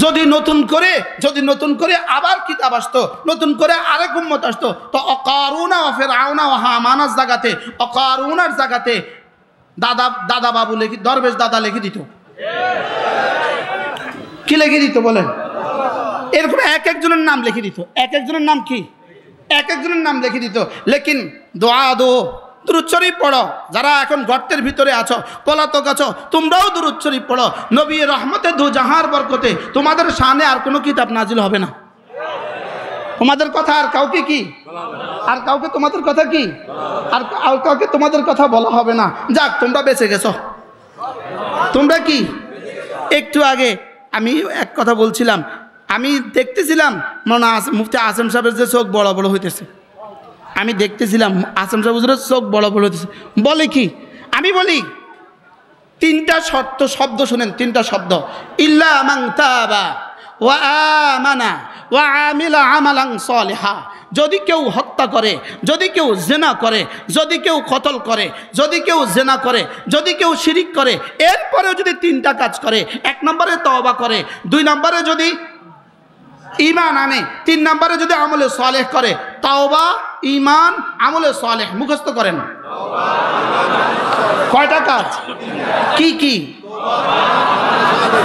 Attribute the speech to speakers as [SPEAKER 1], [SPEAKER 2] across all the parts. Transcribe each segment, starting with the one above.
[SPEAKER 1] যদি নতুন করে আবার কিতাব আসতো, নতুন করে আরেক উম্মত আসতো, তো অকারুনা ও ফিরআউনা ও হামানার জায়গাতে অকারুনার জায়গাতে দাদা বাবু লিখি, দরবেশ দাদা লিখে দিত। কি লিখে দিত বলেন? এরকম এক একজনের নাম লিখে দিত। এক একজনের নাম কি? এক একজনের নাম লিখে দিত। লেকিন দোয়া দো, দুরূদ শরীফ পড়ো। যারা এখন গর্তের ভিতরে আছো, পলাতক আছো, তোমরাও দুরূদ শরীফ পড়ো। নবী রহমতে দু জাহার বরকতে তোমাদের শানে আর কোনো কিতাব নাজিল হবে না। তোমাদের কথা আর কাউকে কি, আর কাউকে তোমাদের কথা কি, আর কাউকে তোমাদের কথা বলা হবে না। যাক, তোমরা বেঁচে গেছো। তোমরা কি, একটু আগে আমি এক কথা বলছিলাম, আমি দেখতেছিলাম মনে মুফতি আসেম সাহেবের যে চোখ বড় বড় হইতেছে। আমি দেখতেছিলাম আসেম সাহেব হুজুরের চোখ বড় বড় হইতেছে। বলে কি? আমি বলি তিনটা শব্দ শুনেন, তিনটা শব্দ। ইল্লা মান তাবা ওয়া আমানা ওয়া আমিলা আমালান সালিহা। যদি কেউ হত্যা করে, যদি কেউ জেনা করে, যদি কেউ কতল করে, যদি কেউ জেনা করে, যদি কেউ শিরিক করে, এরপরেও যদি তিনটা কাজ করে, এক নম্বরে তওবা করে, দুই নম্বরে যদি ঈমান আনে, তিন নম্বরে যদি আমলে সালেহ করে। তওবা, ঈমান, আমলে সালেহ মুখস্থ করেন। কয়টা কাজ? কি কি?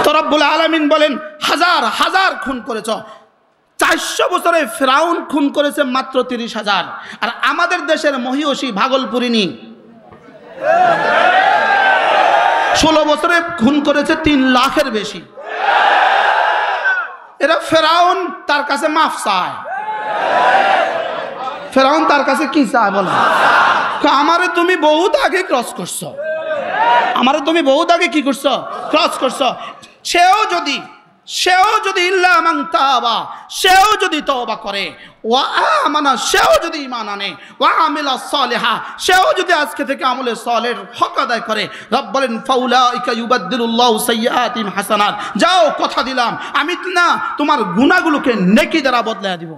[SPEAKER 1] তো রব্বুল আলামিন বলেন হাজার হাজার খুন করেছ। 400 বছরে ফিরাউন খুন করেছে মাত্র 30,000। আর আমাদের দেশের মহিষী ভাগলপুরিনী 16 বছরে খুন করেছে 3 লাখের বেশি। এরা ফেরাউন তার কাছে মাফ চায়। ফেরাউন তার কাছে কি চায় বলে? আমারে তুমি বহুত আগে ক্রস করছো, আমারে তুমি বহুত আগে কি করছো? ক্রস করছো। সেও যদি ইল্লা মান তাবা, সেও যদি তওবা করে, ওয়া আমানা, সেও যদি ঈমান আনে, ওয়া আমিলা সালিহা, সেও যদি আজকে থেকে আমলে সালের হক আদায় করে, রব বলেন ফাউলাইকা ইউবাদদিলুল্লাহু সাইয়্যাতিহিম হাসানাত। যাও, কথা দিলাম আমি না তোমার গুনাহগুলোকে নেকি দ্বারা বদলায়া দিব।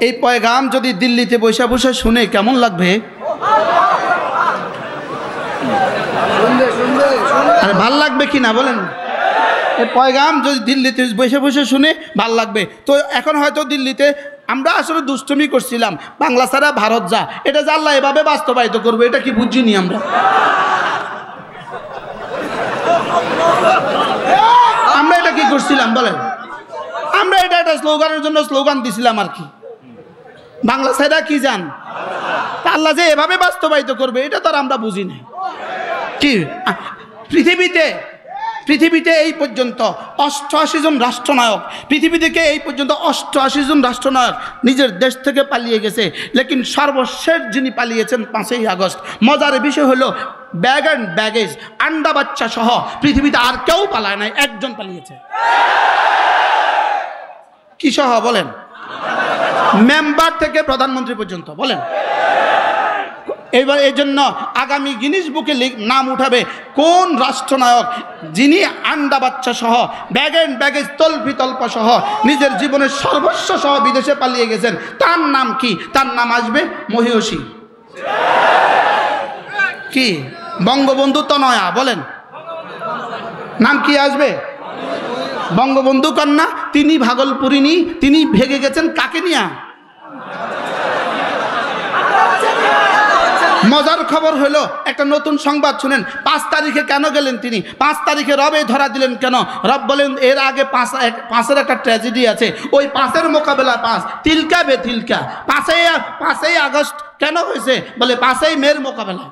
[SPEAKER 1] এই পয়গাম যদি দিল্লিতে বসে বসে শুনে কেমন লাগবে? আর ভাল লাগবে কি না বলেন? এই পয়গাম যদি দিল্লিতে বসে বসে শুনে ভাল লাগবে। তো এখন হয়তো দিল্লিতে আমরা আসলে দুষ্টুমি করছিলাম, বাংলা ছাড়া ভারত যা, এটা যে আল্লাহ এভাবে বাস্তবায়িত করবে এটা কি বুঝিনি আমরা? আমরা এটা কি করছিলাম বলেন? আমরা এটা একটা স্লোগানের জন্য স্লোগান দিছিলাম আর কি, বাংলা ছাড়া কি জান, আল্লাহ যে এভাবে বাস্তবায়িত করবে এটা তো আর আমরা বুঝি না। কি পৃথিবীতে এই পর্যন্ত 88 জন রাষ্ট্রনায়ক, পৃথিবী থেকে এই পর্যন্ত 88 জন রাষ্ট্রনায়ক নিজের দেশ থেকে পালিয়ে গেছে। লেকিন সর্বশেষ যিনি পালিয়েছেন 5ই আগস্ট। মজার বিষয় হলো ব্যাগ অ্যান্ড ব্যাগেজ, আন্ডা বাচ্চা সহ পৃথিবীতে আর কেউ পালায় নাই, একজন পালিয়েছে। কি সহ বলেন? মেম্বার থেকে প্রধানমন্ত্রী পর্যন্ত বলেন। এবার এই জন্য আগামী গিনিস বুকে নাম উঠাবে কোন রাষ্ট্রনায়ক যিনি আন্ডা বাচ্চা সহ ব্যাগ অ্যান্ড ব্যাগেজ তল্পি তল্পা সহ নিজের জীবনের সর্বস্ব সহ বিদেশে পালিয়ে গেছেন। তার নাম কি? তার নাম আসবে মহিষী। কি? বঙ্গবন্ধু তনয়া বলেন। নাম কি আসবে? বঙ্গবন্ধু কন্যা। তিনি ভাগলপুরিনী, তিনি ভেগে গেছেন কাকে নিয়া? মজার খবর হলো একটা নতুন সংবাদ শুনেন। 5 তারিখে কেন গেলেন তিনি? 5 তারিখে রবে ধরা দিলেন কেন? রব বলেন এর আগে 5-এর একটা ট্র্যাজেডি আছে, ওই 5-এর মোকাবেলা 5 তিলকা বে তিলকা। 5ই আগস্ট কেন হয়েছে? বলে 5ই মের মোকাবেলা।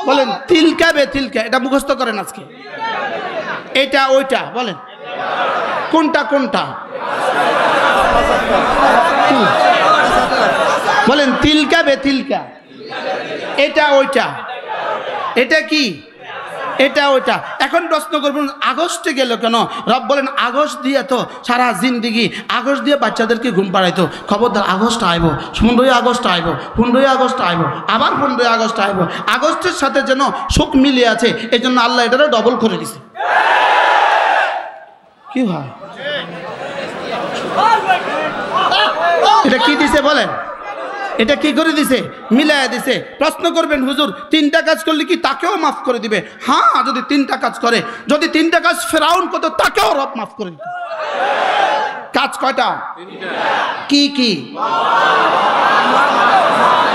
[SPEAKER 1] বলেন তিলকা বে তিলকা, এটা মুখস্থ করেন আজকে। এটা ওইটা বলেন, কোনটা কোনটা বলেন? তিলকা বে তিলকা, এটা ওইটা, এটা কি? এটা ওইটা। এখন প্রশ্ন করবেন আগস্টে গেল কেন? রব বলেন আগস্ট দিয়ে তো সারা জিন্দিগি আগস্ট দিয়ে বাচ্চাদেরকে ঘুম পাড়াইতো। খবরদার আগস্ট আইব, 15ই আগস্ট আইব, 15ই আগস্ট আইব, আবার 15ই আগস্ট আইব। আগস্টের সাথে যেন শোক মিলে আছে, এই জন্য আল্লাহ এটারও ডবল করে দিছে। কি হয়? এটা কি দিছে বলেন? এটা কি করে দিছে? মিলায়া দিছে। প্রশ্ন করবেন হুজুর 3টা কাজ করলে কি তাকেও মাফ করে দিবে? হ্যাঁ, যদি 3টা কাজ করে। যদি 3টা কাজ ফেরাউন করতো তাকেও রব মাফ করে দিত। কাজ কয়টা? কি কি?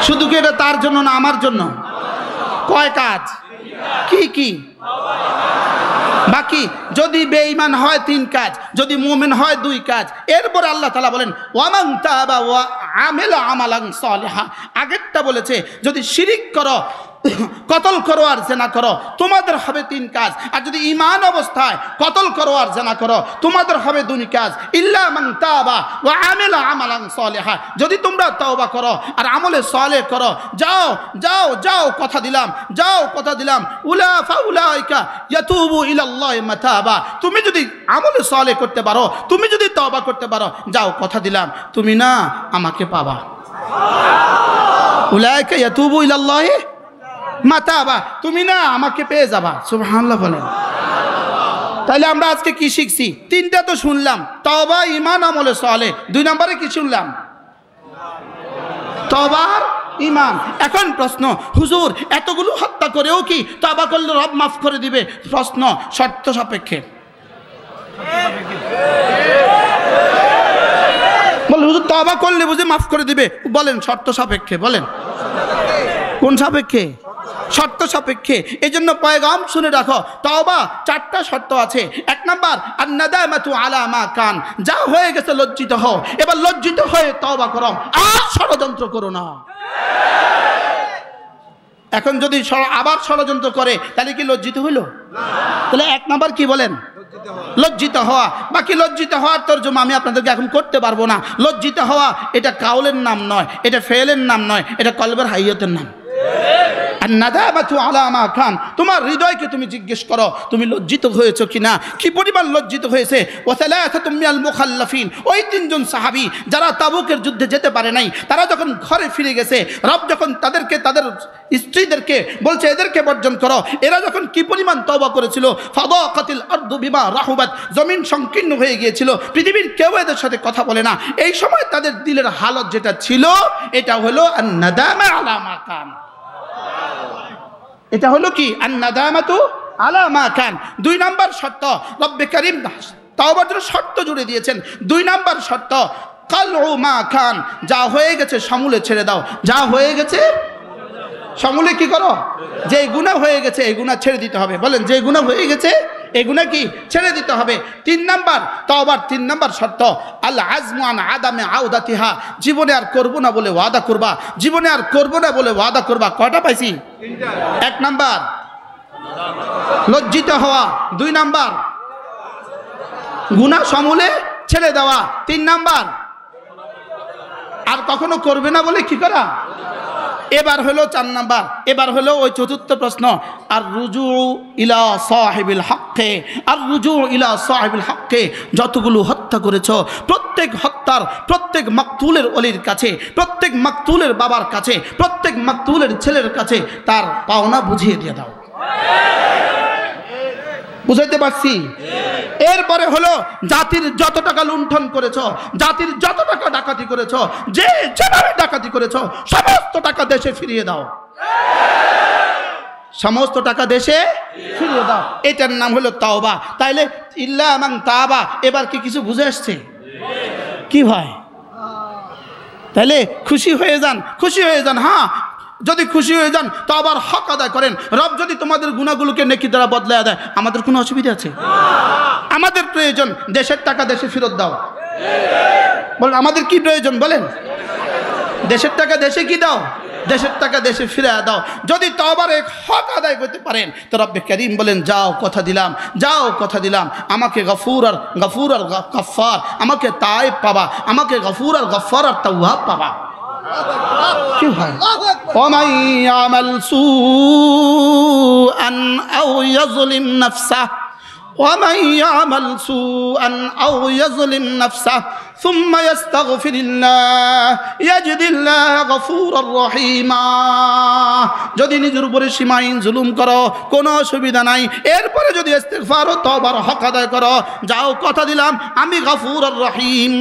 [SPEAKER 1] শুধু কি এটা তার জন্য না আমার জন্য? কয় কাজ? কি কি? বাকি যদি বেঈমান হয় 3 কাজ, যদি মুমিন হয় 2 কাজ। এরপর আল্লাহ তাআলা বলেন ওয়ামান তাবা ওয়া আমিলা আমালান সালিহা। আগেরটা বলেছে যদি শিরিক করো, কতল করো আর জেনা করো, তোমাদের হবে 3 কাজ। আর যদি ঈমান অবস্থায় কতল করো আর জেনা করো, তোমাদের হবে 2 কাজ। ইল্লা মান তাবা ওয়া আমিলা আমালান সালিহা। যদি তোমরা তওবা করো আর আমলে সালেহ করো, যাও যাও যাও কথা দিলাম, যাও কথা দিলাম, উলাইকা ইয়াতুবু ইলাল্লাহি মাতাবা। তুমি যদি আমলে সালেহ করতে পারো, তুমি যদি তওবা করতে পারো, যাও কথা দিলাম তুমি না আমাকে পাবা। উলাইকা ইয়াতুবু ইলাল্লাহি মাতাবা, তুমি না আমাকে পেয়ে যাবা। সুবহানাল্লাহ বলেন। তাহলে আমরা আজকে কি শিখছি? 3টা তো শুনলাম, তওবা, ঈমান, আমলে সালেহ। 2 নম্বরে কি শুনলাম? তওবা আর ঈমান। এখন প্রশ্ন, হুজুর এতগুলো হত্যা করেও কি তওবা করলে রব মাফ করে দিবে? প্রশ্ন শর্ত সাপেক্ষে। বল হুজুর তওবা করলে বুঝি মাফ করে দিবে? বলেন শর্ত সাপেক্ষে, বলেন কোন সাপেক্ষে? শর্ত সাপেক্ষে। এই জন্য পয়গাম শুনে রাখো, তওবা 4টা শর্ত আছে। 1 নাম্বার আন-নাদামাতু আলা মা কান। যা হয়ে গেছে লজ্জিত হও, এবার লজ্জিত হয়ে তওবা করো, আর ষড়যন্ত্র করো না। এখন যদি আবার ষড়যন্ত্র করে তাহলে কি লজ্জিত হইল? তাহলে 1 নাম্বার কি বলেন? লজ্জিত হওয়া। বাকি লজ্জিত হওয়ার তরজমা আমি আপনাদেরকে এখন করতে পারবো না। লজ্জিত হওয়া এটা কাউলের নাম নয়, এটা ফেলের নাম নয়, এটা কলবের হাইয়তের নাম। আন-নাদামাতু আলা মা কান। তোমার হৃদয়কে তুমি জিজ্ঞেস করো তুমি লজ্জিত হয়েছো কিনা, কি পরিমাণ লজ্জিত হয়েছে। ওয়া সালাসাতুম মিনাল মুখাল্লাফিন। ওই 3 জন সাহাবী যারা তাবুকের যুদ্ধে যেতে পারে নাই, তারা যখন ঘরে ফিরে গেছে, রব যখন তাদেরকে তাদের স্ত্রীদেরকে বলছে এদেরকে বর্জন করো, এরা যখন কি পরিমাণ তওবা করেছিল। ফাদাকাতিল আরদু বিমা রাহুবাত। জমিন সংকীর্ণ হয়ে গিয়েছিল, পৃথিবীর কেউ এদের সাথে কথা বলে না। এই সময় তাদের দিলের হালত যেটা ছিল এটা হলো আন-নাদামা আলা মা কান। এটা হলো কি? আন-নাদামাতু আলা মা কান। 2 নাম্বার শর্ত, রব্বে কারীম তাওবার জন্য শর্ত জুড়ে দিয়েছেন। 2 নাম্বার শর্ত কালউ মা কান। যা হয়ে গেছে সমূলে ছেড়ে দাও। যা হয়ে গেছে সমূলে কি করো? যে গুনাহ হয়ে গেছে এই গুনাহ ছেড়ে দিতে হবে। বলেন যে গুনাহ হয়ে গেছে এই গুনাহ কি ছেড়ে দিতে হবে। 3 নাম্বার তওবার 3 নাম্বার শর্ত আল আজমু আন আদামে আউদাতিহা। জীবনে আর করব না বলে ওয়াদা করবা, জীবনে আর করব না বলে ওয়াদা করবা। কয়টা পাইছি? 1 নাম্বার লজ্জিত হওয়া, 2 নাম্বার গুনাহ সমূলে ছেড়ে দেওয়া, 3 নাম্বার আর কখনো করবে না বলে কি করা। এবার হলো 4 নাম্বার, এবার হলো ওই 4র্থ প্রশ্ন, আর রুজু ইলা সাহিবিল হক্কে। আর রুজু ইলা সাহিবিল হক্কে। যতগুলো হত্যা করেছ প্রত্যেক হত্যার, প্রত্যেক মাকতুলের ওলির কাছে, প্রত্যেক মাকতুলের বাবার কাছে, প্রত্যেক মাকতুলের ছেলের কাছে তার পাওনা বুঝিয়ে দিয়ে দাও। বুঝাইতে পারছি? এরপরে হলো জাতির যত টাকা লুণ্ঠন করেছ, জাতির যত টাকা ডাকাতি করেছ, যে যেভাবে ডাকাতি করেছ সমস্ত টাকা দেশে ফিরিয়ে দাও। সমস্ত টাকা দেশে ফিরিয়ে দাও। এটার নাম হলো তাওবা। তাইলে ইল্লা মান তাবা। এবার কি কিছু বুঝে আসছে? কি ভাই? তাইলে খুশি হয়ে যান, খুশি হয়ে যান। হ্যাঁ, যদি খুশি হয়ে যান তো আবার হক আদায় করেন। রব যদি তোমাদের গুনাহগুলোকে নেকি দ্বারা বদলায় দেয়, আমাদের কোনো অসুবিধা আছে? আমাদের প্রয়োজন দেশের টাকা দেশে ফেরত দাও। বলেন আমাদের কি প্রয়োজন? বলেন দেশের টাকা দেশে কি দাও, দেশের টাকা দেশে ফিরে দাও। যদি তওবার এক হক আদায় করতে পারেন তো রব্বে কারীম বলেন যাও কথা দিলাম, যাও কথা দিলাম, আমাকে গফুর আর গফফার, আমাকে তায়েব পাবা, আমাকে গফুর আর গফফার আর তাওয়াব পাবা। কি হয়? ওয়ামান ইয়ামাল সুআন আও ইয়াজলিম নাফসাহ, ومن يعمل سوءا أو يظلم نفسه ثم يستغفر الله يجد الله غفورا رحيما। যদি নিজের উপরে সীমাহীন জুলুম করো কোনো অসুবিধা নাই, এরপরে যদি ইস্তিগফার ও তওবার হক আদায় করো, যাও কথা দিলাম আমি গফুর আর রহিম।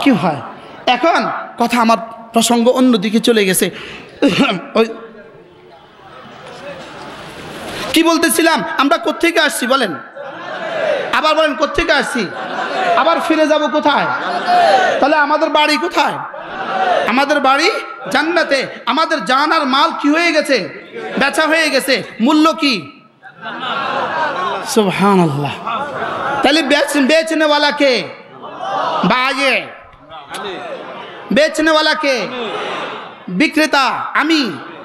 [SPEAKER 1] কি হয়? এখন কথা, আমার প্রসঙ্গ অন্যদিকে চলে গেছে। ওই কি বলতেছিলাম, আমরা কোত্থেকে আসছি বলেন, আবার বলেন কোত্থেকে আসছি, আবার ফিরে যাব কোথায়? তাহলে আমাদের বাড়ি কোথায়? আমাদের বাড়ি জান্নাতে। আমাদের জান আর মাল কি হয়ে গেছে? বেচা হয়ে গেছে। মূল্য কি? সুবহানাল্লাহ। তাহলে बेचने वाला কে? বায়ে। बेचने वाला কে? বিক্রেতা। আমি।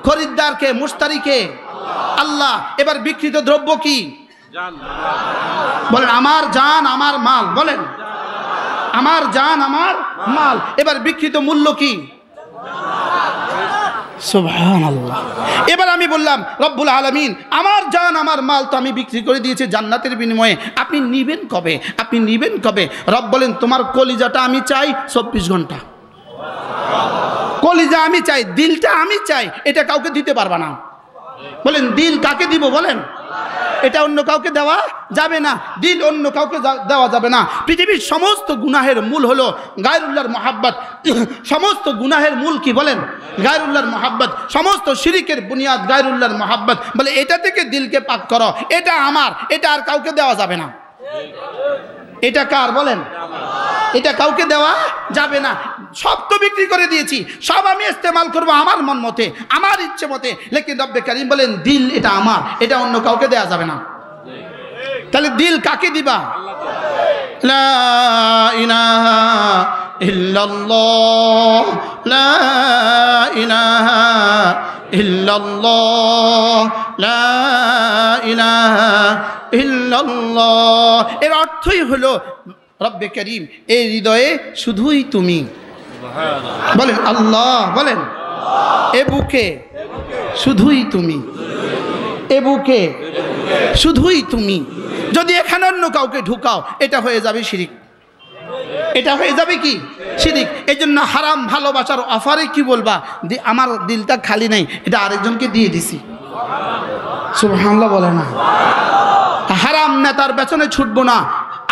[SPEAKER 1] খরিদ্দার কে? মুশতারি কে? আল্লাহ। এবার বিক্রিত দ্রব্য কি? বলেন আমার জান আমার মাল। বলেন আমার জান আমার মাল। এবার বিক্রিত মূল্য কি? সুবহানাল্লাহ। এবার আমি বললাম রব্বুল আলামিন আমার জান আমার মাল তো আমি বিক্রি করে দিয়েছি জান্নাতের বিনিময়ে, আপনি নিবেন কবে? আপনি নিবেন কবে? রব বলেন তোমার কলিজাটা আমি চাই 24 ঘন্টা। কলিজা আমি চাই, দিলটা আমি চাই, এটা কাউকে দিতে পারবা না। বলেন দিল কাকে দিব? বলেন এটা অন্য কাউকে দেওয়া যাবে না। দিল অন্য কাউকে দেওয়া যাবে না। পৃথিবীর সমস্ত গুনাহের মূল হলো গায়রুল্লাহর মহাব্বত। সমস্ত গুনাহের মূল কি বলেন? গায়রুল্লাহর মহাব্বত। সমস্ত শিরিকের বুনিয়াদ গায়রুল্লাহর মহাব্বত। বলে এটা থেকে দিলকে পাক করো, এটা আমার, এটা আর কাউকে দেওয়া যাবে না। এটা কার? বলেন এটা কাউকে দেওয়া যাবে না। সব তো বিক্রি করে দিয়েছি, সব আমি ইস্তেমাল করবো আমার মন মতে, আমার ইচ্ছে মতে। লেকিন রব্বে কারীম বলেন দিল এটা আমার, এটা অন্য কাউকে দেওয়া যাবে না। তাহলে দিল কাকে দিবা? লা ইলাহা ইল্লাল্লাহ, লা ইলাহা ইল্লাল্লাহ, লা ইলাহা ইল্লাল্লাহ। এর অর্থই হলো রব্বে কারীম এই হৃদয়ে শুধুই তুমি। বলেন আল্লাহ। বলেন এ বুকে শুধুই তুমি, এ বুকে শুধুই তুমি। যদি এখানে অন্য কাউকে ঢুকাও এটা হয়ে যাবে শিরিক, এটা হয়ে যাবে কি? শিরিক। এই জন্য হারাম ভালোবাসার অফারে কি বলবা? আমার দিলটা খালি নাই, এটা আরেকজনকে দিয়ে দিছি। সুবহানাল্লাহ বলে না। হারাম নেতার পেছনে ছুটবো না।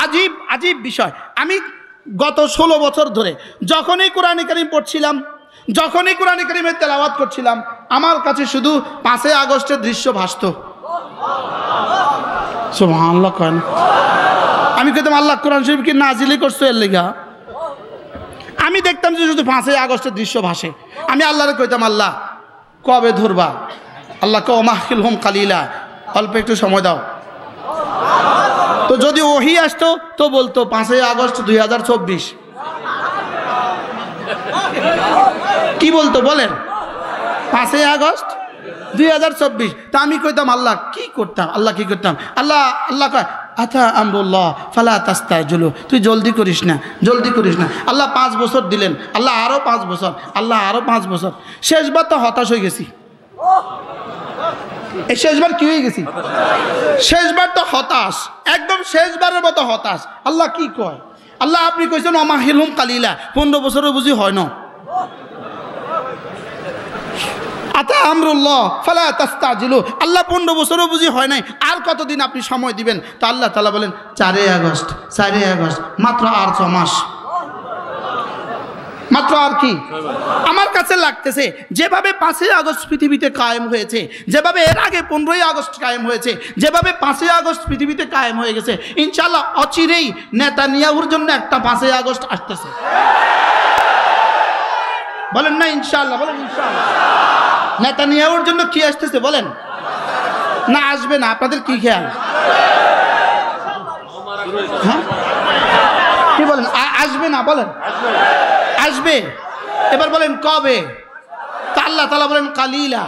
[SPEAKER 1] আজীব আজীব বিষয়। আমি গত 16 বছর ধরে যখনই কোরআন কারীম পড়ছিলাম, যখনই কোরআন কারীমের তেলাওয়াত করছিলাম, আমার কাছে শুধু 5 আগস্টের দৃশ্য ভাসতো। সুবহানাল্লাহ করেন। আমি কইতাম আল্লাহ কোরআন শরীফ কি নাজিলই করছো এর লেগা? আমি দেখতাম যে শুধু 5 আগস্টের দৃশ্য ভাসে। আমি আল্লাহরে কইতাম আল্লাহ কবে ধরবা? আল্লাহ কও মাহকিলহুম কালিলা, অল্প একটু সময় দাও। তো যদি ওহি আসতো তো বলতো 5 আগস্ট 2024। কি বলতো বলেন? 5 আগস্ট 2024। তা আমি কইতাম আল্লাহ কি করতাম? আল্লাহ কি করতাম? আল্লাহ কয় আতা আমরুল্লাহ ফালা তাস্তাজিলু, তুই জলদি করিস না, জলদি করিস না। আল্লাহ 5 বছর দিলেন, আল্লাহ আরো 5 বছর, আল্লাহ আরো 5 বছর। শেষবার তো হতাশ হয়ে গেছি। এই শেষবার কি হয়ে গেছি? শেষবার তো হতাশ, একদম শেষবারের মতো হতাশ। আল্লাহ কি কয়? আল্লাহ আপনি কইছেন অমাহিলহুম কালিলা, 15 বছরও বুঝি হয় না। আতা আমরুল্লাহ ফালা তাস্তাজিলু, আল্লাহ 15 বছরও বুঝি হয় নাই, আর কতদিন আপনি সময় দিবেন? তা আল্লাহ তাআলা বলেন 4 আগস্ট, 4 আগস্ট, মাত্র আর 6 মাস, মাত্র আর কি? আমার কাছে লাগতেছে যেভাবে 5 আগস্ট পৃথিবীতে কায়েম হয়েছে, যেভাবে এর আগে 15 আগস্ট কায়েম হয়েছে, যেভাবে 5 আগস্ট পৃথিবীতে কায়েম হয়ে গেছে, ইনশাআল্লাহ অচিরেই নেতানিয়াহুর জন্য একটা 5 আগস্ট আসতেছে। বলেন না ইনশাআল্লাহ? বলেন ইনশাআল্লাহ। নেতানিয়াহুর জন্য কি আসতেছে বলেন? না আসবে না? আপনাদের কি খেয়াল? হ্যাঁ কি বলেন? আসবে না? বলেন আসবে। এবার বলেন কবে? তা আল্লাহ তাআলা বলেন কালিলা।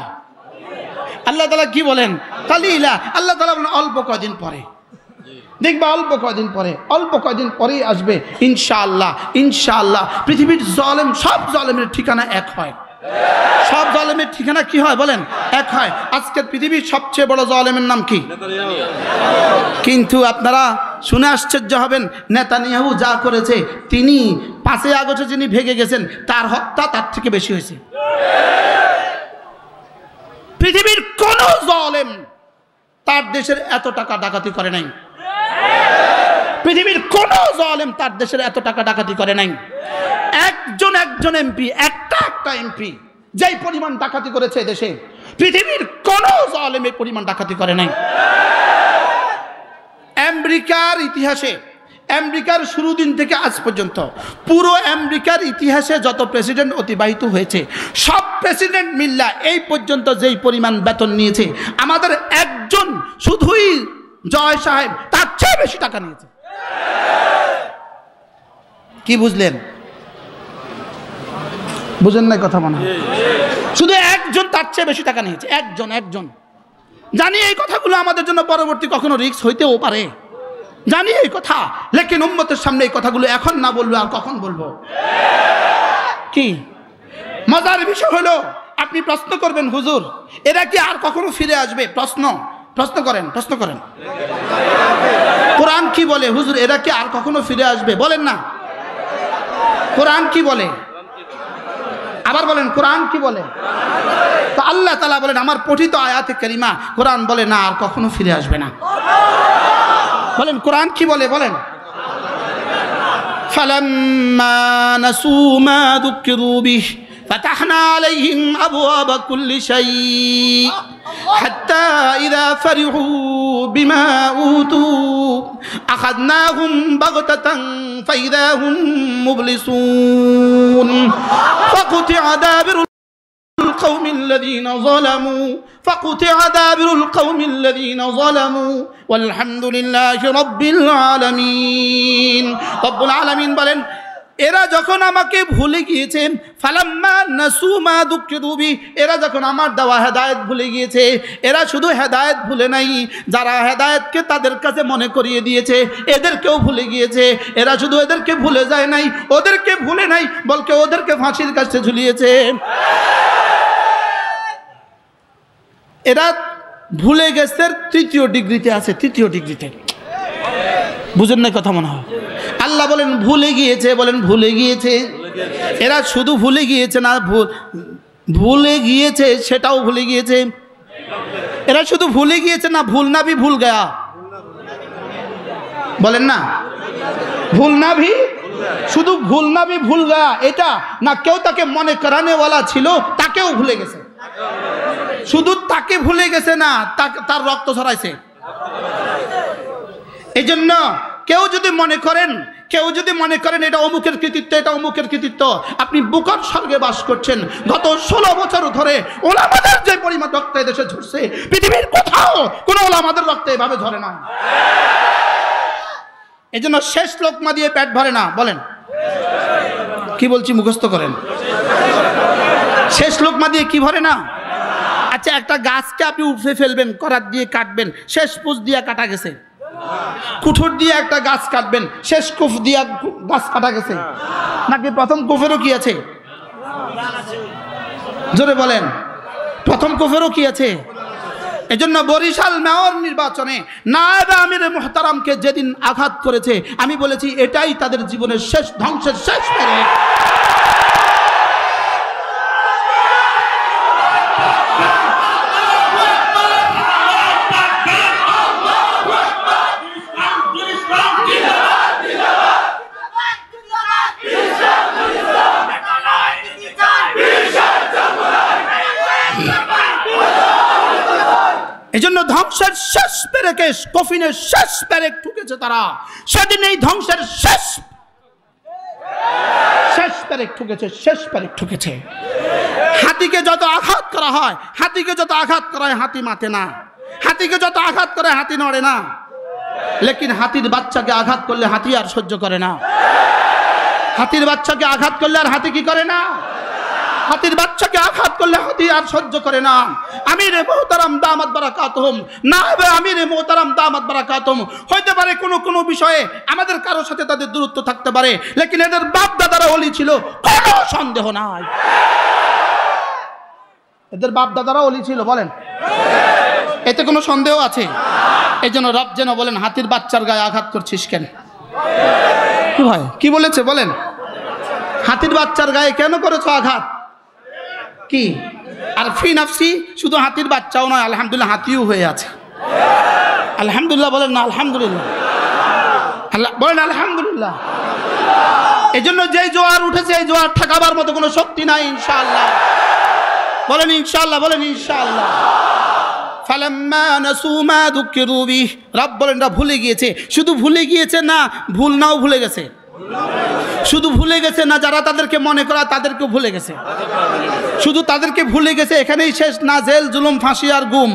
[SPEAKER 1] আল্লাহ তাআলা কি বলেন? কালিলা। আল্লাহ তাআলা বলেন অল্প কয়দিন পরে দেখবা, অল্প কয়দিন পরে, অল্প কয়দিন পরেই আসবে ইনশাআল্লাহ। ইনশাআল্লাহ। পৃথিবীর জালেম, সব জালেমের ঠিকানা এক হয়। সব জালেমের ঠিকানা কি হয় বলেন? এক হয়। আজকের পৃথিবীর সবচেয়ে বড় জালেমের নাম কি? কিন্তু আপনারা শুনে আশ্চর্য হবেন, নেতানিয়াহু যা করেছে, তিনি 5 আগস্টে যিনি ভেগে গেছেন তার হত্যা তার থেকে বেশি হয়েছে। পৃথিবীর কোন জালেম তার দেশের এত টাকা ডাকাতি করে নাই। পৃথিবীর কোন জালেম তার দেশের এত টাকা ডাকাতি করে নাই। একজন এমপি, একটা এমপি যেই পরিমাণ ডাকাতি করেছে দেশে, পৃথিবীর কোনো জালেম এই পরিমাণ ডাকাতি করে নাই। আমেরিকার ইতিহাসে, আমেরিকার শুরু দিন থেকে আজ পর্যন্ত পুরো আমেরিকার ইতিহাসে যত প্রেসিডেন্ট অতিবাহিত হয়েছে, সব প্রেসিডেন্ট মিল্লা এই পর্যন্ত যেই পরিমাণ বেতন নিয়েছে, আমাদের একজন শুধুই জয় সাহেব তার চেয়ে বেশি টাকা নিয়েছে। কি বুঝলেন? বুঝেন না কথা মনে হয়? শুধু একজন তার চেয়ে বেশি টাকা নিয়েছে, একজন। জানি এই কথাগুলো আমাদের জন্য পরবর্তী কখনো রিস্ক হইতেও পারে, জানি এই কথা, লেকিন উম্মতের সামনে এই কথাগুলো এখন না বলবো আর কখন বলবো? কি মজার বিষয় হলো, আপনি প্রশ্ন করবেন, হুজুর এরা কি আর কখনো ফিরে আসবে? প্রশ্ন করেন। কোরআন কি বলে? হুজুর এরা কি আর কখনো ফিরে আসবে? বলেন না, কোরআন কি বলে? আবার বলেন, কোরআন কি বলে? তো আল্লাহ তাআলা বলেন, আমার পঠিত আয়াতে কারিমা কোরআন বলে না আর কখনো ফিরে আসবে না। বলেন কোরআন কি বলে? বলেন, ফালাম্মা নাসু মা যুকিরু বিহি ফাতাহনা আলাইহিম আবওয়াবা কুল্লি শাই হাত্তা ইযা ফারিহু বিমা উতু আখাযনাহুম বাগতাতান ফাইযা হুম মুবলিসুন ফাকুতিআ দাবিরুল القوم الذين ظلموا والحمد لله رب العالمين। رب العالمين বলেন, এরা যখন আমাকে ভুলে গিয়েছে, ফালাম্মা নাসু মা যুকিরু বিহি, এরা যখন আমার দেওয়া হেদায়েত ভুলে গিয়েছে, এরা শুধু হেদায়েত ভুলে নাই, যারা হেদায়েতকে তাদের কাছে মনে করিয়ে দিয়েছে এদেরকেও ভুলে গিয়েছে। এরা শুধু এদেরকে ভুলে যায় নাই, ওদেরকে ভুলে নাই, বলকে ওদেরকে ফাঁসির কাছে ঝুলিয়েছে। এরা ভুলে গেছে তৃতীয় ডিগ্রিতে আছে, তৃতীয় ডিগ্রিতে। বুঝেন না কথা মনে হয়? আল্লাহ বলেন ভুলে গিয়েছে, বলেন ভুলে গিয়েছে। এরা শুধু ভুলে গিয়েছে না, ভুলে গিয়েছে সেটাও ভুলে গিয়েছে। এরা শুধু ভুলে গিয়েছে না, ভুল না ভি ভুল গয়া। বলেন না, ভুল না ভি, শুধু ভুল না ভি ভুল গয়া এটা না, কেউ তাকে মনে করানে ওয়ালা ছিল তাকেও ভুলে গেছে। শুধু তাকে ভুলে গেছে না, তার রক্ত ঝরাইছে। এই জন্য কেউ যদি মনে করেন এটা অমুকের কৃতিত্ব, এটা অমুকের কৃতিত্ব, আপনি বুকার স্বর্গে বাস করছেন। গত 16 বছর ধরে ওলামাদের যে পরিমাণ রক্ত এদেশে ঝরছে, পৃথিবীর কোথাও কোনো ওলামাদের রক্ত এভাবে ঝরে না। এই জন্য শেষ লোকমা দিয়ে পেট ভরে না। বলেন কি বলছি, মুখস্থ করেন। শেষ লোকমা দিয়ে কি ভরে না? আচ্ছা, একটা গাছকে আপনি উপড়ে ফেলবেন, করাত দিয়ে কাটবেন, শেষ পুষ দিয়ে কাটা গেছে। কুঠুর দিয়ে একটা গাছ কাটবেন, শেষ কুফ দিয়ে গাছ কাটা গেছে নাকি প্রথম কুফেরও কি আছে? জোরে বলেন, প্রথম কুফেরও কি আছে? এজন্য বরিশাল মেয়র নির্বাচনে নায়েবে আমির মুহতারামকে যেদিন আঘাত করেছে, আমি বলেছি এটাই তাদের জীবনের শেষ ধ্বংসের শেষ পেরেক। এজন্য ধ্বংসের শেষ পেরেকে, কফিনের শেষ পেরেক ঠুকেছে তারা, সেদিন এই ধ্বংসের শেষ পেরেক ঠুকেছে। হাতিকে যত আঘাত করা হয়, হাতি মাতে না। হাতিকে যত আঘাত করে হাতি নড়ে না, লেকিন হাতির বাচ্চাকে আঘাত করলে হাতি আর সহ্য করে না। হাতির বাচ্চাকে আঘাত করলে আর হাতি কি করে না? হাতির বাচ্চাকে আঘাত করলে হাতি আর সহ্য করে না। আমিরে মুহতারাম দামাত বারাকাতুহুম, নায়েবে আমিরে মুহতারাম দামাত বারাকাতুহুম, হইতে পারে কোনো বিষয়ে আমাদের কারো সাথে তাদের দূরত্ব থাকতে পারে, লেকিন এদের বাপ দাদারা ওলি ছিল, কোনো সন্দেহ নাই। এদের বাপ দাদারা ওলি ছিল, বলেন এতে কোনো সন্দেহ আছে? এই জন্য রব যেন বলেন, হাতির বাচ্চার গায়ে আঘাত করছিস কেন? কি ভাই কি বলেছে বলেন? হাতির বাচ্চার গায়ে কেন করেছো আঘাত? কি আর ফি নাফসি, শুধু হাতির বাচ্চাও নয়, আলহামদুলিল্লাহ হাতিও হয়ে আছে। আলহামদুলিল্লাহ বলেন না, আলহামদুলিল্লাহ, বলেন আলহামদুলিল্লাহ। এজন্য যেই জোয়ার উঠেছে এই জোয়ার ঠেকাবার মতো কোনো শক্তি নাই ইনশাআল্লাহ। বলেন ইনশাআল্লাহ, বলেন ইনশাআল্লাহ। ফালাম্মা নাসু মা যুকিরু বিহি, রব বলেন না ভুলে গিয়েছে। শুধু ভুলে গিয়েছে না, ভুল নাও ভুলে গেছে। শুধু ভুলে গেছে না, যারা তাদেরকে মনে করা তাদেরকেও ভুলে গেছে। শুধু তাদেরকে ভুলে গেছে এখানেই শেষ না, জেল জুলুম ফাঁসি আর গুম।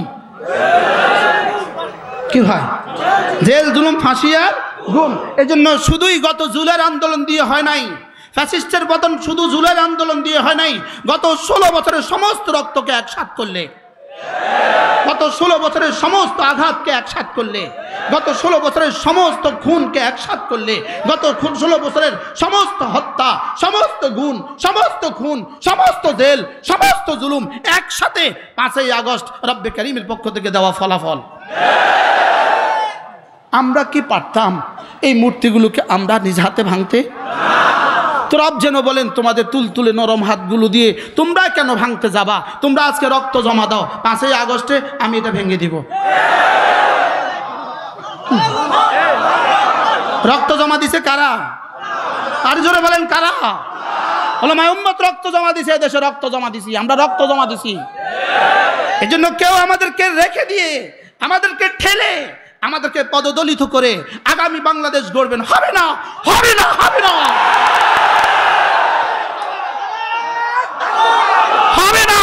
[SPEAKER 1] কি হয়? জেল জুলুম ফাঁসি আর গুম। এজন্য শুধুই গত জুলাইয়ের আন্দোলন দিয়ে হয় নাই, ফ্যাসিস্টের পতন শুধু জুলাইয়ের আন্দোলন দিয়ে হয় নাই। গত 16 বছরের সমস্ত রক্তকে একসাথ করলে, গত 16 বছরের সমস্ত আঘাতকে একসাথ করলে, গত 16 বছরের সমস্ত খুনকে একসাথ করলে, গত 16 বছরের সমস্ত হত্যা, সমস্ত গুণ, সমস্ত খুন, সমস্ত জেল, সমস্ত জুলুম একসাথে 5ই আগস্ট রব্বে কারীমের পক্ষ থেকে দেওয়া ফলাফল। আমরা কি পারতাম এই মূর্তিগুলোকে আমরা নিজ হাতে ভাঙতে? তো রব যেন বলেন তোমাদের তুলতুলে নরম হাতগুলো দিয়ে তোমরা কেন ভাঙতে যাবা? তোমরা আজকে রক্ত জমা দাও, 5ই আগস্টে আমি এটা ভেঙে দিব। রক্ত জমা দিছে কারা? আর জোরে বলেন কারা? ওলামায়ে উম্মত রক্ত জমা দিছে, দেশে রক্ত জমা দিছি, আমরা রক্ত জমা দিছি। এজন্য কেউ আমাদেরকে রেখে দিয়ে, আমাদেরকে ঠেলে, আমাদেরকে পদদলিত করে আগামী বাংলাদেশ গড়বেন, হবে না, হবে না, হবে না, হবে না।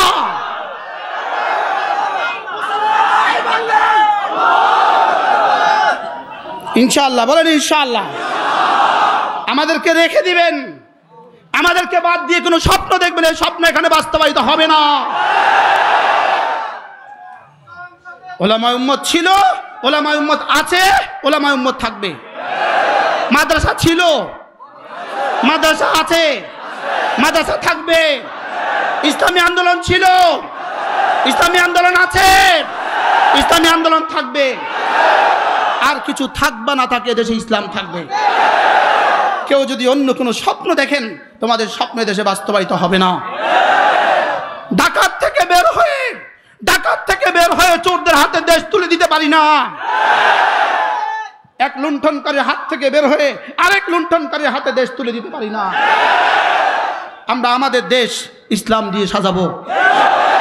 [SPEAKER 1] ইনশাআল্লাহ, বলেন ইনশাআল্লাহ। আমাদেরকে রেখে দিবেন, আমাদেরকে বাদ দিয়ে কোনো স্বপ্ন দেখবেন, এই স্বপ্ন এখানে বাস্তবায়িত হবে না। ওলামায়ে উম্মত ছিল, ওলামায়ে উম্মত আছে, ওলামায়ে উম্মত থাকবে। মাদ্রাসা ছিল, মাদ্রাসা আছে, মাদ্রাসা থাকবে। ইসলামী আন্দোলন ছিল, ইসলামী আন্দোলন আছে, ইসলামী আন্দোলন থাকবে। আর কিছু থাকবে না থাকে, দেশে ইসলাম থাকবে। কেউ যদি অন্য কোনো স্বপ্ন দেখেন, তোমাদের স্বপ্ন দেশে বাস্তবায়িত হবে না। ডাকাত থেকে বের হয়ে, ডাকাত থেকে বের হয়ে চোরদের হাতে দেশ তুলে দিতে পারি না। এক লুণ্ঠনকারীর হাত থেকে বের হয়ে আরেক লুণ্ঠনকারীর হাতে দেশ তুলে দিতে পারি না। আমরা আমাদের দেশ ইসলাম দিয়ে সাজাবো।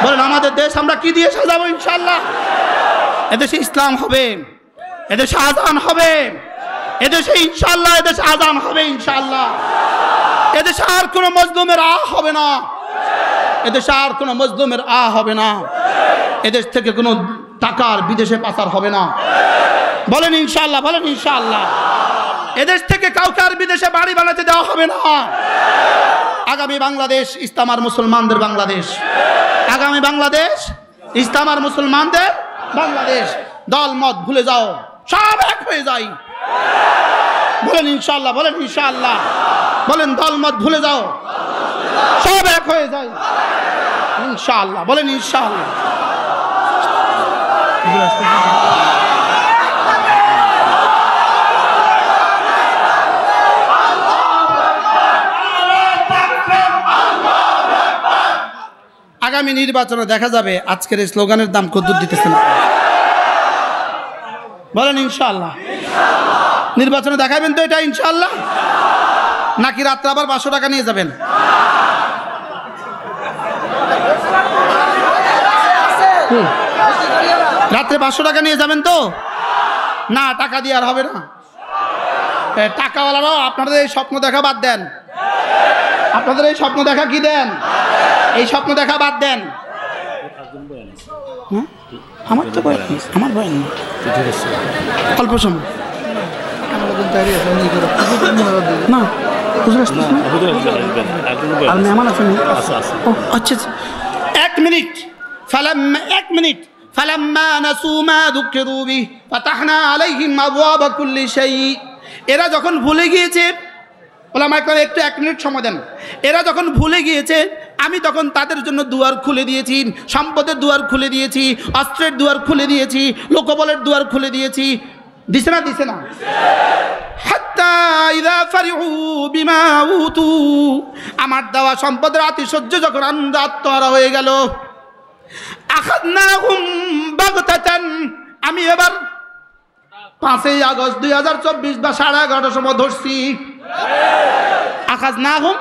[SPEAKER 1] বলেন আমাদের দেশ আমরা কি দিয়ে সাজাবো? ইনশাআল্লাহ এদেশে ইসলাম হবে, এদেশে আজান হবে, এদেশে ইনশাআল্লাহ এদেশে আজান হবে ইনশাআল্লাহ। এদেশে আর কোনো মজলুমের হবে না, এদেশে আর কোনো মজলুমের হবে না। এদেশ থেকে কোনো টাকার বিদেশে পাচার হবে না। বলেন ইনশাআল্লাহ, বলেন ইনশাআল্লাহ। এদেশ থেকে কাউকে আর বিদেশে বাড়ি বানাতে দেওয়া হবে না। আগামী বাংলাদেশ ইসলাম আর মুসলমানদের বাংলাদেশ। আগামী বাংলাদেশ ইসলাম আর মুসলমানদের বাংলাদেশ। দল মত ভুলে যাও, সব এক হয়ে যাই। বলেন ইনশাআল্লাহ, বলেন ইনশাআল্লাহ। বলেন দল মত ভুলে যাও, সব এক হয়ে যায় ইনশাআল্লাহ। বলেন ইনশাআল্লাহ। আগামী নির্বাচনে দেখা যাবে আজকের এই স্লোগানের দাম কত দিতেছেন। বলেন ইনশাআল্লাহ। নির্বাচনে দেখাবেন তো এটা ইনশাআল্লাহ, নাকি রাত্রে আবার 500 টাকা নিয়ে যাবেন? রাত্রে 500 টাকা নিয়ে যাবেন তো? না, টাকা দিয়ে আর হবে না। টাকাওয়ালারাও আপনাদের এই স্বপ্ন দেখা বাদ দেন। আপনাদের এই স্বপ্ন দেখা কি দেন? এই স্বপ্ন দেখা বাদ দেন। আমার তো আমার ভয় নেই, অল্প সময় না। আর মেহমান আছেন? আচ্ছা, 1 মিনিট। এক মিনিট। فلما نسوا ما ذكروا به فتحنا عليهم أبواب كل شيء। এরা যখন ভুলে গিয়েছে, ওলামায়ে কেরাম একটু 1 মিনিট সময় দেন। এরা যখন ভুলে গিয়েছে, আমি তখন তাদের জন্য দুয়ার খুলে দিয়েছি, সম্পদের দুয়ার খুলে দিয়েছি, অস্ত্রের দুয়ার খুলে দিয়েছি, লোকবলের দুয়ার খুলে দিয়েছি। দিছে না? দিছে না? হাত্তা ইযা ফারিহু বিমা উতু, আমার দেওয়া সম্পদের আতিশয্য যখন আত্মহারা হয়ে গেল, আখাযনাহুম বাগতাতান, আমি এবার 5ই আগস্ট 2024 বা 11:30 সময় ধরছি। আখাযনাহুম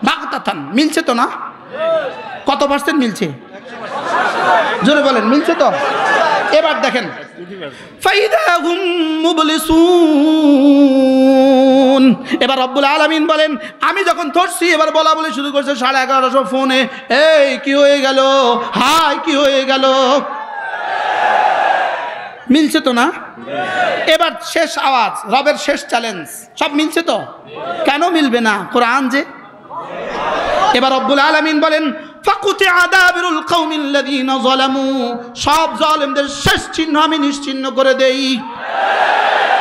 [SPEAKER 1] বাগতাতান। মিলছে তো না? কত পার্সেন্ট মিলছে? জোরে বলেন, মিলছে তো? এবার দেখেন, ফাইদা হুম মুবলিসুন। এবার রব্বুল আলামিন বলেন, আমি যখন ধরছি এবার বলা বলে শুরু করছে 11:30 ফোনে, এই কি হয়ে গেল, হাই কি হয়ে গেল। মিলছে তো না? এবার শেষ আওয়াজ, রবের শেষ চ্যালেঞ্জ, সব মিলছে তো? কেন মিলবে না? কোরআন যে। এবার রব্বুল আলামিন বলেন, ফাকুতিআ দাবিরুল কওমিল্লাযীনা যালামু। সব জালেমদের শেষ চিহ্ন আমি নিশ্চিহ্ন করে দেই।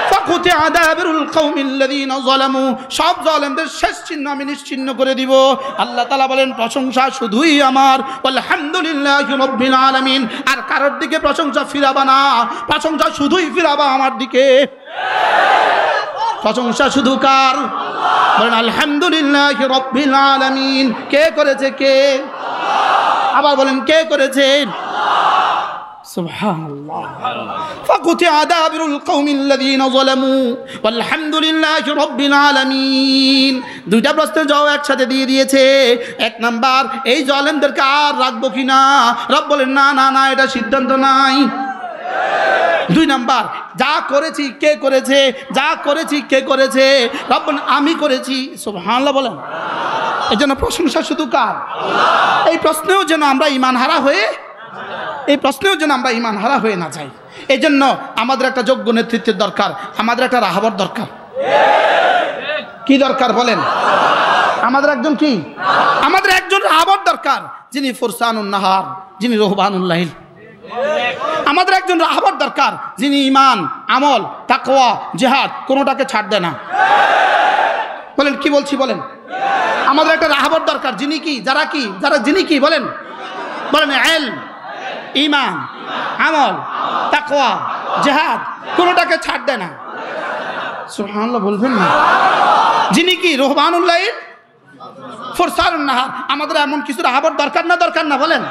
[SPEAKER 1] ফাকুতিআ দাবিরুল কওমিল্লাযীনা যালামু, সব জালেমদের শেষ চিহ্ন আমি নিশ্চিহ্ন করে দিব। আল্লাহ তাআলা বলেন, প্রশংসা শুধুই আমার, আলহামদুলিল্লাহি রাব্বিল আলামিন। আর কারোর দিকে প্রশংসা ফিরাবা না, প্রশংসা শুধুই ফিরাবা আমার দিকে। প্রশংসা শুধু কার? বলেন আলহামদুলিল্লাহি রাব্বিল আলামিন। কে করেছে? কে? আবার বলেন, কে করেছে? সুবহানাল্লাহ। ফাকুতিআ দাবিরুল কওমিল্লাযীনা যালামু ওয়ালহামদুলিল্লাহি রাব্বিল আলামিন। দুইটা প্রশ্নের জবাব একসাথে দিয়ে দিয়েছে। এক নাম্বার, এই জালেমদেরকে আর রাখবো কিনা? রব বলেন, না না না, এটা সিদ্ধান্ত নাই। দুই নাম্বার, যা করেছি কে করেছে? যা করেছি কে করেছে? রব বলেন, আমি করেছি। সুবহানাল্লাহ বলেন। এই জন্য প্রশংসা শুধু কার? এই প্রশ্নেও যেন আমরা ঈমান হারা হয়ে না যাই। এই জন্য আমাদের একটা যোগ্য নেতৃত্বের দরকার, আমাদের একটা রাহবর দরকার। কি দরকার বলেন? আমাদের একজন কি? আমাদের একজন রাহবর দরকার, যিনি ফুরসানুন নাহার, যিনি রহবানুল লাইল। আমাদের একজন রাহবর দরকার, যিনি ঈমান, আমল, তাকওয়া, জিহাদ কোনোটাকে ছাড় দেয় না। বলেন, কি বলছি বলেন? আমাদের একটা রাহবর দরকার, যিনি কি, যিনি কি বলেন? বলেন ইলম, ঈমান, আমল, তাকওয়া, জিহাদ কোনোটাকে ছাড় দেয় না। সুবহানাল্লাহ বলবেন না? যিনি কি রহবানুল লাইল, ফুরসানুন নাহার। আমাদের এমন কিছু রাহবর দরকার না বলেন?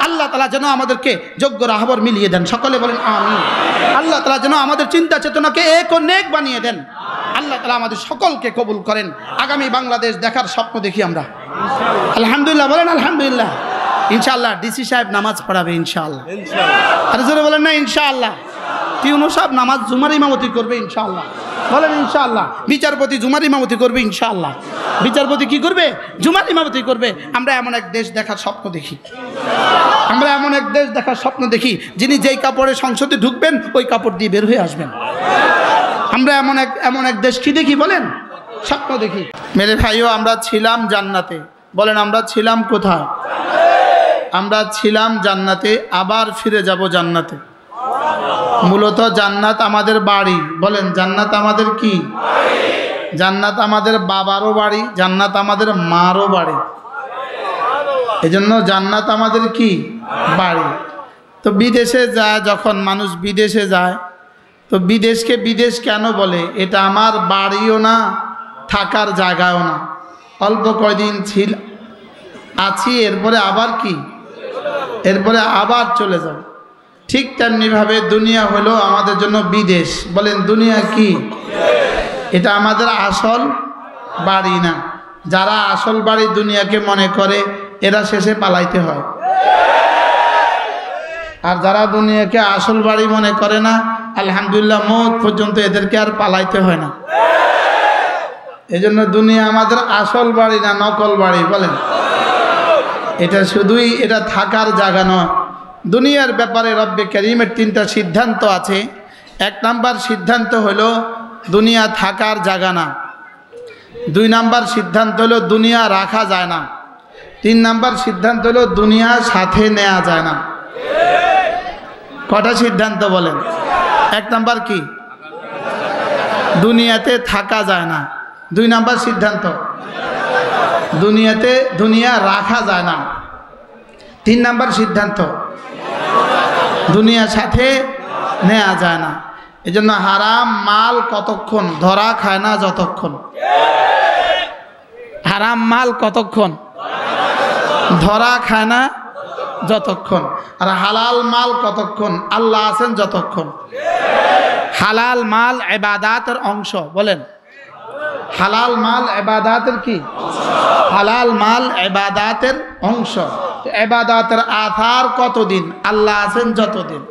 [SPEAKER 1] আল্লাহ তাআলা যেন আমাদেরকে যোগ্য রাহবর মিলিয়ে দেন। সকলে বলেন আমিন। আল্লাহ তাআলা যেন আমাদের চিন্তা চেতনাকে এক ও নেক বানিয়ে দেন। আল্লাহ তাআলা আমাদের সকলকে কবুল করেন। আগামী বাংলাদেশ দেখার স্বপ্ন দেখি আমরা, আলহামদুলিল্লাহ বলেন। আলহামদুলিল্লাহ। ইনশাআল্লাহ ডিসি সাহেব নামাজ পড়াবে ইনশাআল্লাহ। আর জোরে বলেন না ইনশাআল্লাহ। টিউনো সাহেব নামাজ জুমার ইমামতি করবে ইনশাআল্লাহ। বলেন ইনশাআল্লাহ। বিচারপতি জুমার ইমামতি করবে ইনশাআল্লাহ। বিচারপতি কি করবে? জুমার ইমামতি করবে। আমরা এমন এক দেশ দেখার স্বপ্ন দেখি, যিনি যেই কাপড়ে সংসদে ঢুকবেন ওই কাপড় দিয়ে বের হয়ে আসবেন। আমরা এমন এক দেশ কি দেখি বলেন? স্বপ্ন দেখি। মেরে ভাইও, আমরা ছিলাম জান্নাতে। বলেন, আমরা ছিলাম কোথায়? আমরা ছিলাম জান্নাতে, আবার ফিরে যাব জান্নাতে। মূলত জান্নাত আমাদের বাড়ি। বলেন, জান্নাত আমাদের কি? জান্নাত আমাদের বাবারও বাড়ি, জান্নাত আমাদের মারও বাড়ি। এজন্য জান্নাত আমাদের কি? বাড়ি। তো বিদেশে যায়, যখন মানুষ বিদেশে যায়, তো বিদেশকে বিদেশ কেন বলে? এটা আমার বাড়িও না, থাকার জায়গাও না। অল্প কয়দিন আছি, এরপরে আবার কি? এরপরে আবার চলে যাব। ঠিক তেমনিভাবে দুনিয়া হলো আমাদের জন্য বিদেশ। বলেন, দুনিয়া কি? এটা আমাদের আসল বাড়ি না। যারা আসল বাড়ি দুনিয়াকে মনে করে, এরা শেষে পালাইতে হয়। আর যারা দুনিয়াকে আসল বাড়ি মনে করে না, আলহামদুলিল্লাহ মওত পর্যন্ত এদেরকে আর পালাইতে হয় না। এজন্য দুনিয়া আমাদের আসল বাড়ি না, নকল বাড়ি। বলেন, এটা থাকার জায়গা নয়। দুনিয়ার ব্যাপারে রব্বে কারীমের 3টা সিদ্ধান্ত আছে। 1 নাম্বার সিদ্ধান্ত হলো দুনিয়া থাকার জায়গা না। 2 নাম্বার সিদ্ধান্ত হলো দুনিয়া রাখা যায় না। 3 নাম্বার সিদ্ধান্ত হলো দুনিয়া সাথে নেওয়া যায় না। কটা সিদ্ধান্ত বলেন? 1 নাম্বার কি? দুনিয়াতে থাকা যায় না। 2 নাম্বার সিদ্ধান্ত, দুনিয়া রাখা যায় না। 3 নাম্বার সিদ্ধান্ত, দুনিয়ার সাথে নেওয়া যায় না। এজন্য হারাম মাল কতক্ষণ ধরা খায় না? যতক্ষণ। হারাম মাল কতক্ষণ ধরা খায় না? যতক্ষণ। আর হালাল মাল কতক্ষণ? আল্লাহ আছেন যতক্ষণ। হালাল মাল ইবাদাতের অংশ। বলেন, হালাল মাল ইবাদাতের কি? হালাল মাল ইবাদাতের অংশ। ইবাদাতের আথার কতদিন? আল্লাহ আছেন যতদিন।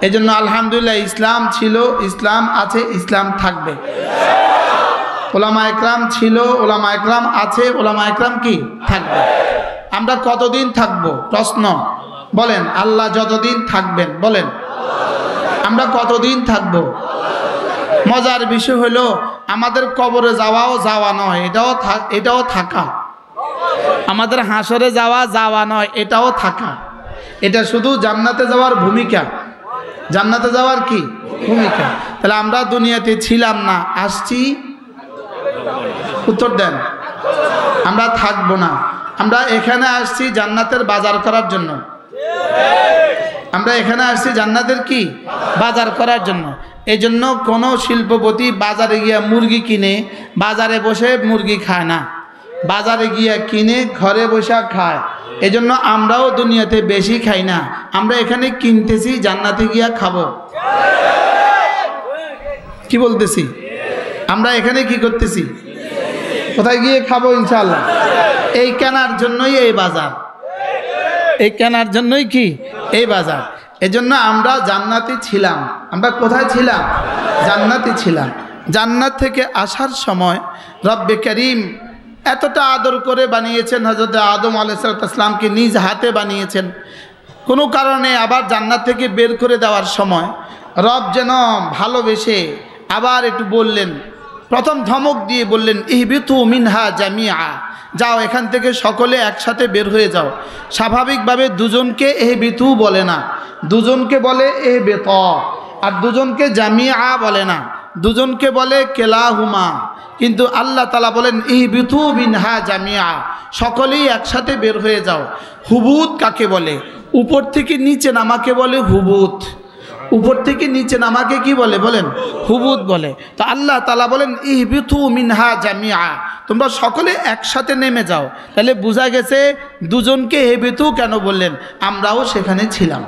[SPEAKER 1] এই জন্য আলহামদুলিল্লাহ ইসলাম ছিল, ইসলাম আছে, ইসলাম থাকবে। ওলামা একরাম ছিল, ওলামা একরাম আছে, ওলামা একরাম কি থাকবে। আমরা কতদিন থাকবো? প্রশ্ন বলেন। আল্লাহ যতদিন থাকবেন বলেন। আমরা কতদিন থাকবো? মজার বিষয় হলো আমাদের কবরে যাওয়াও যাওয়া নয়, এটাও থাকা। আমাদের হাসরে যাওয়া নয়, এটাও থাকা। এটা শুধু জান্নাতে যাওয়ার ভূমিকা। জান্নাতে যাওয়ার কি ভূমিকা? তাহলে আমরা দুনিয়াতে ছিলাম না, আসছি। উত্তর দেন। আমরা থাকবো না। আমরা এখানে আসছি জান্নাতের বাজার করার জন্য। আমরা এখানে আসছি জান্নাতের কি বাজার করার জন্য। এই জন্য কোনো শিল্পপতি বাজারে গিয়া মুরগি কিনে বাজারে বসে মুরগি খায় না, বাজারে গিয়া কিনে ঘরে বসে খায়। এজন্য আমরাও দুনিয়াতে বেশি খাই না, আমরা এখানে কিনতেছি, জান্নাতে গিয়া খাবো। কি বলতেছি? আমরা এখানে কি করতেছি? কোথায় গিয়ে খাবো ইনশাআল্লাহ। এই কেনার জন্যই এই বাজার, এই কেনার জন্যই কি এই বাজার। এজন্য আমরা জান্নাতে ছিলাম। আমরা কোথায় ছিলাম? জান্নাতে ছিলাম। জান্নাত থেকে আসার সময় রব্বে করিম এতটা আদর করে বানিয়েছেন, হযরত আদম আলাইহিস সালামকে নিজ হাতে বানিয়েছেন। কোনো কারণে আবার জান্নাত থেকে বের করে দেওয়ার সময় রব যেন ভালোবেসে আবার একটু বললেন, প্রথম ধমক দিয়ে বললেন, ইহবিতু মিনহা জামিআ, যাও এখান থেকে সকলে একসাথে বের হয়ে যাও। স্বাভাবিকভাবে দুজনকে ইহবিতু বলে না, দুজনকে বলে ইহবিত, আর দুজনকে জামিআ বলে না, দুজনকে বলে কেলাহুমা। কিন্তু আল্লাহ তাআলা বলেন ইহবিতু মিনহা জামিআ, সকলেই একসাথে বের হয়ে যাও। হুবুত কাকে বলে? উপর থেকে নিচে নামাকে বলে হুবুত। উপর থেকে নিচে নামাকে কি বলে বলেন? হুবুত বলে। তো আল্লাহ তাআলা বলেন ইহবিতু মিনহা জামিআ, তোমরা সকলে একসাথে নেমে যাও। তাহলে বোঝা গেছে দুজনকে ইহবিতু কেন বললেন? আমরাও সেখানে ছিলাম,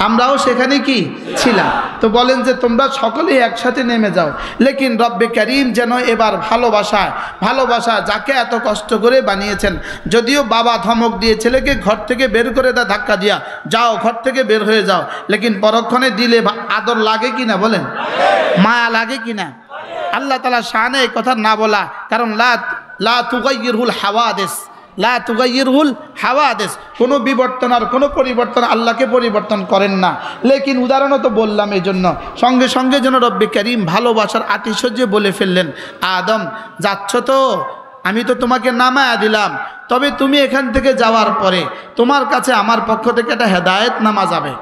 [SPEAKER 1] আমরাও সেখানে কি ছিলাম। তো বলেন যে তোমরা সকলেই একসাথে নেমে যাও। লেকিন রব্বে করিম যেন এবার ভালোবাসা যাকে এত কষ্ট করে বানিয়েছেন, যদিও বাবা ধমক দিয়ে ছেলেকে ঘর থেকে বের করে দেয় ধাক্কা দিয়া, যাও ঘর থেকে বের হয়ে যাও, লেকিন পরক্ষণে দিলে আদর লাগে কিনা বলেন? মায়া লাগে কিনা? আল্লাহ তাআলা শানে এই কথা না বলা, কারণ লা তুগাইয়িরুল হাওয়াদিস, লা তুগাইয়িরুল হাওয়াদিস, কোনো বিবর্তন আর কোনো পরিবর্তন আল্লাহকে পরিবর্তন করেন না। লেকিন উদাহরণও তো বললাম, এই জন্য সঙ্গে সঙ্গে যেন রব্বে করিম ভালোবাসার আতিশয্যে বলে ফেললেন, আদম যাচ্ছ তো, আমি তো তোমাকে নামায়া দিলাম, তবে তুমি এখান থেকে যাওয়ার পরে তোমার কাছে আমার পক্ষ থেকে একটা হেদায়েত নামা যাবে।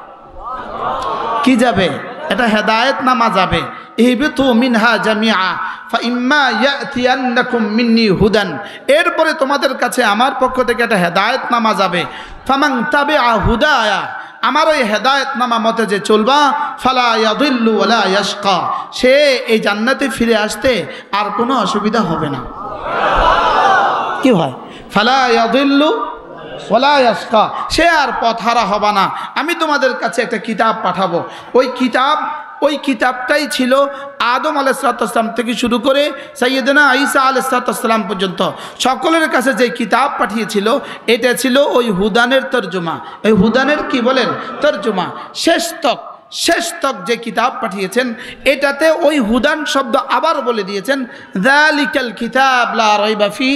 [SPEAKER 1] কি যাবে? এটা হেদায়েত নামা যাবে। ইহবিতু মিনহা জামিআ ফাইম্মা ইয়াতিয়ান্নাকুম মিন্নি হুদান, এরপরে তোমাদের কাছে আমার পক্ষ থেকে একটা হেদায়েত নামা যাবে। ফামান তাবিআ হুদায়া, আমার ওই হেদায়েত নামা মতে যে চলবা, ফালা ইয়াদিল্লু ওয়ালা ইয়াশকা, সে এই জান্নাতে ফিরে আসতে আর কোনো অসুবিধা হবে না। কি হয়? ফালা ইয়াদিল্লু ওয়ালা ইয়াশকা, সে আর পথহারা হবে না। আমি তোমাদের কাছে একটা কিতাব পাঠাবো। ওই কিতাবটাই ছিল আদম আলাইহিস সালাম থেকে শুরু করে সাইয়েদনা ঈসা আলাইহিস সালাম পর্যন্ত সকলের কাছে যে কিতাব পাঠিয়েছিল, এটা ছিল ওই হুদানের তর্জমা। এই হুদানের কি বলেন? তর্জমা। শেষ তক যে কিতাব পাঠিয়েছেন, এটাতে ওই হুদান শব্দ আবার বলে দিয়েছেন, যালিকাল কিতাব লা রাইবা ফি।